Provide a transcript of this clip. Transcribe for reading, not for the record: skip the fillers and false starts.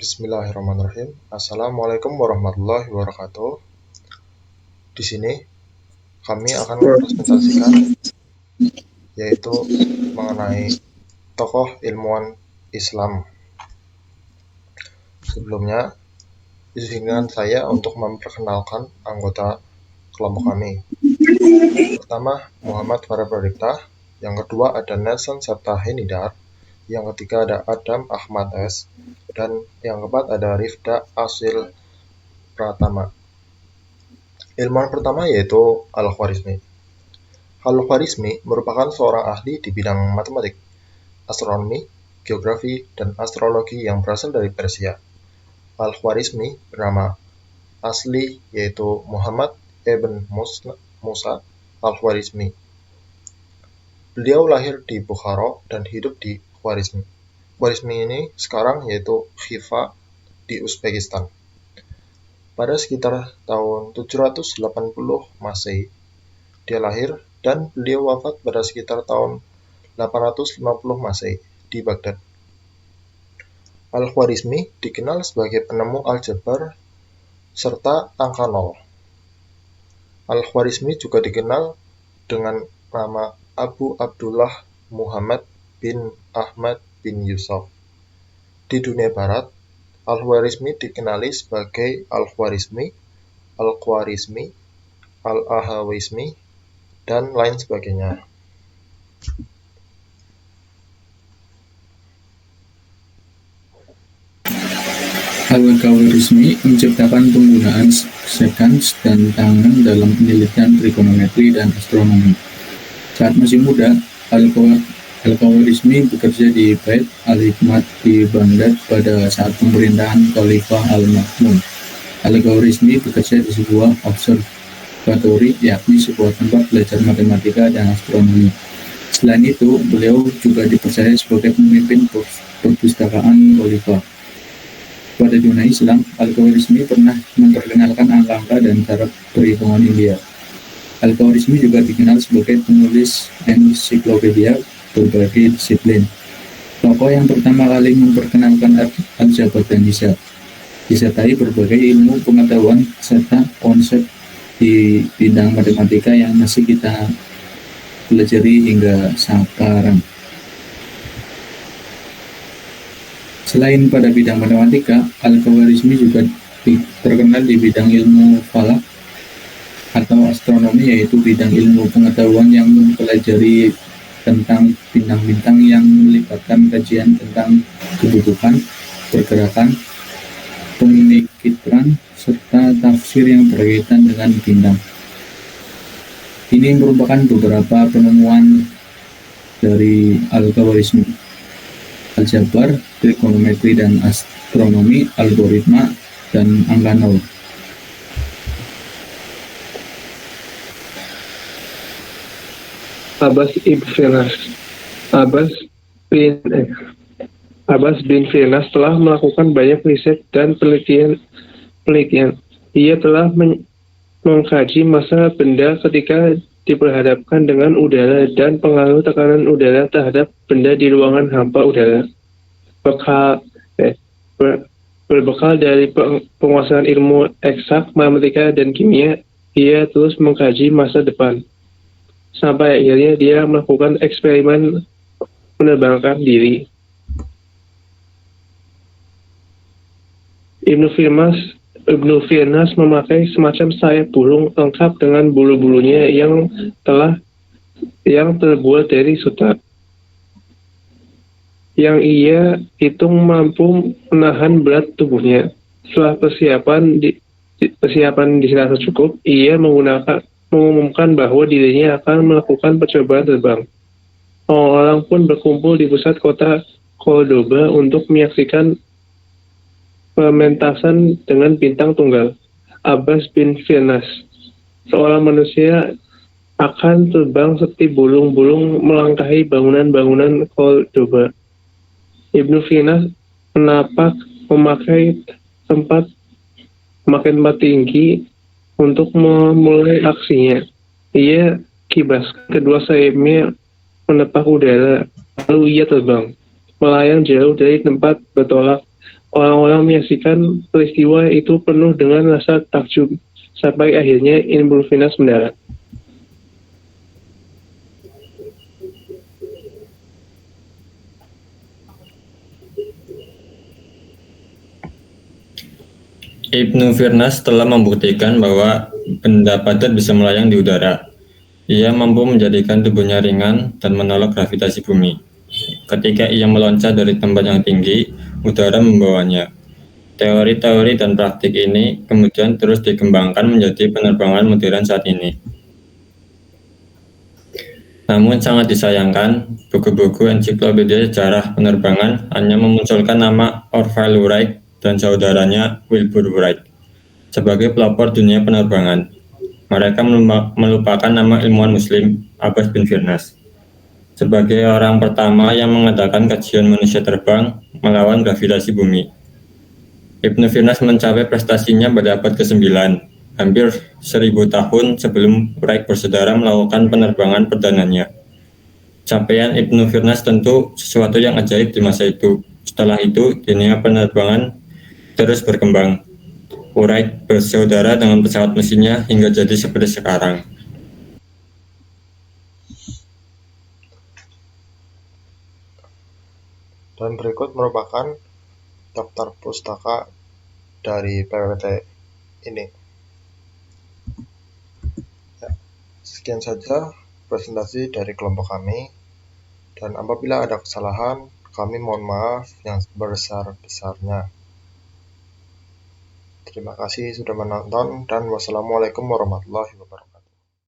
Bismillahirrahmanirrahim. Assalamualaikum warahmatullahi wabarakatuh. Di sini kami akan mempresentasikan yaitu mengenai tokoh ilmuwan Islam. Sebelumnya, izinkan saya untuk memperkenalkan anggota kelompok kami. Pertama, Muhammad Farah Pradipta. Yang kedua ada Nelson Septahenidar. Yang ketiga ada Adam Ahmad S. Dan yang keempat ada Rifda Asil Pratama. Ilmuwan pertama yaitu Al-Khwarizmi. Al-Khwarizmi merupakan seorang ahli di bidang matematik, astronomi, geografi, dan astrologi yang berasal dari Persia. Al-Khwarizmi bernama asli yaitu Muhammad ibn Musa Al-Khwarizmi. Beliau lahir di Bukhara dan hidup di Khwarizmi. Khwarizmi ini sekarang yaitu Khiva di Uzbekistan. Pada sekitar tahun 780 Masehi, dia lahir dan beliau wafat pada sekitar tahun 850 Masehi di Baghdad. Al-Khwarizmi dikenal sebagai penemu aljabar serta angka nol. Al-Khwarizmi juga dikenal dengan nama Abu Abdullah Muhammad bin Ahmad bin Yusuf. Di dunia barat, Al-Khwarizmi dikenali sebagai Al-Khwarizmi, Al-Khwarizmi, Al-Ahawizmi, dan lain sebagainya. Al-Khwarizmi menciptakan penggunaan sekans dan tangan dalam penelitian trigonometri dan astronomi. Saat masih muda, Al-Khwarizmi bekerja di Bait al-Hikmat di Baghdad pada saat pemerintahan Khalifah Al-Ma'mun. Al-Khwarizmi bekerja di sebuah observatori, yakni sebuah tempat belajar matematika dan astronomi. Selain itu, beliau juga dipercaya sebagai pemimpin perpustakaan Khalifah. Pada dunia Islam, Al-Khwarizmi pernah memperkenalkan angka-angka dan cara perhitungan India. Al-Khwarizmi juga dikenal sebagai penulis ensiklopedia berbagai disiplin. Tokoh yang pertama kali memperkenalkan aljabar dan hisab, disertai berbagai ilmu pengetahuan serta konsep di bidang matematika yang masih kita pelajari hingga sekarang. Selain pada bidang matematika, Al-Khwarizmi juga terkenal di bidang ilmu falak atau astronomi, yaitu bidang ilmu pengetahuan yang mempelajari tentang bintang-bintang yang melibatkan kajian tentang kebutuhan, pergerakan, pemikiran, serta tafsir yang berkaitan dengan bintang. Ini merupakan beberapa penemuan dari Al-Khwarizmi: aljabar, trigonometri dan astronomi, algoritma, dan angka nol. Abbas bin Firnas telah melakukan banyak riset dan penelitian. Ia telah mengkaji massa benda ketika diperhadapkan dengan udara dan pengaruh tekanan udara terhadap benda di ruangan hampa udara. Berbekal dari penguasaan ilmu eksak, matematika, dan kimia, ia terus mengkaji masa depan. Sampai akhirnya dia melakukan eksperimen menerbangkan diri. Ibnu Firnas memakai semacam sayap burung lengkap dengan bulu-bulunya yang terbuat dari sutra, yang ia hitung mampu menahan berat tubuhnya. Setelah persiapan dirasa cukup, ia mengumumkan bahwa dirinya akan melakukan percobaan terbang. Orang-orang pun berkumpul di pusat kota Cordoba untuk menyaksikan pementasan dengan bintang tunggal. Abbas bin Firnas, seorang manusia, akan terbang seperti burung-burung melangkahi bangunan-bangunan Cordoba. Ibnu Firnas memakai tempat tinggi untuk memulai aksinya. Ia kibaskan kedua sayapnya menepak udara, lalu ia terbang, melayang jauh dari tempat bertolak Orang-orang menyaksikan peristiwa itu penuh dengan rasa takjub, sampai akhirnya Ibnu Firnas mendarat. Ibnu Firnas telah membuktikan bahwa benda padat bisa melayang di udara. Ia mampu menjadikan tubuhnya ringan dan menolak gravitasi bumi. Ketika ia meloncat dari tempat yang tinggi, udara membawanya. Teori-teori dan praktik ini kemudian terus dikembangkan menjadi penerbangan modern saat ini. Namun sangat disayangkan, buku-buku ensiklopedia sejarah penerbangan hanya memunculkan nama Orville Wright dan saudaranya Wilbur Wright sebagai pelopor dunia penerbangan. Mereka melupakan nama ilmuwan muslim Abbas bin Firnas sebagai orang pertama yang mengadakan kajian manusia terbang melawan gravitasi bumi. Ibnu Firnas mencapai prestasinya pada abad ke-9, hampir 1000 tahun sebelum Wright bersaudara melakukan penerbangan perdananya. Capaian Ibnu Firnas tentu sesuatu yang ajaib di masa itu. Setelah itu, dunia penerbangan terus berkembang. Wright bersaudara dengan pesawat mesinnya hingga jadi seperti sekarang. Dan berikut merupakan daftar pustaka dari PWT ini. Ya, sekian saja presentasi dari kelompok kami. Dan apabila ada kesalahan, kami mohon maaf yang sebesar-besarnya. Terima kasih sudah menonton dan wassalamualaikum warahmatullahi wabarakatuh.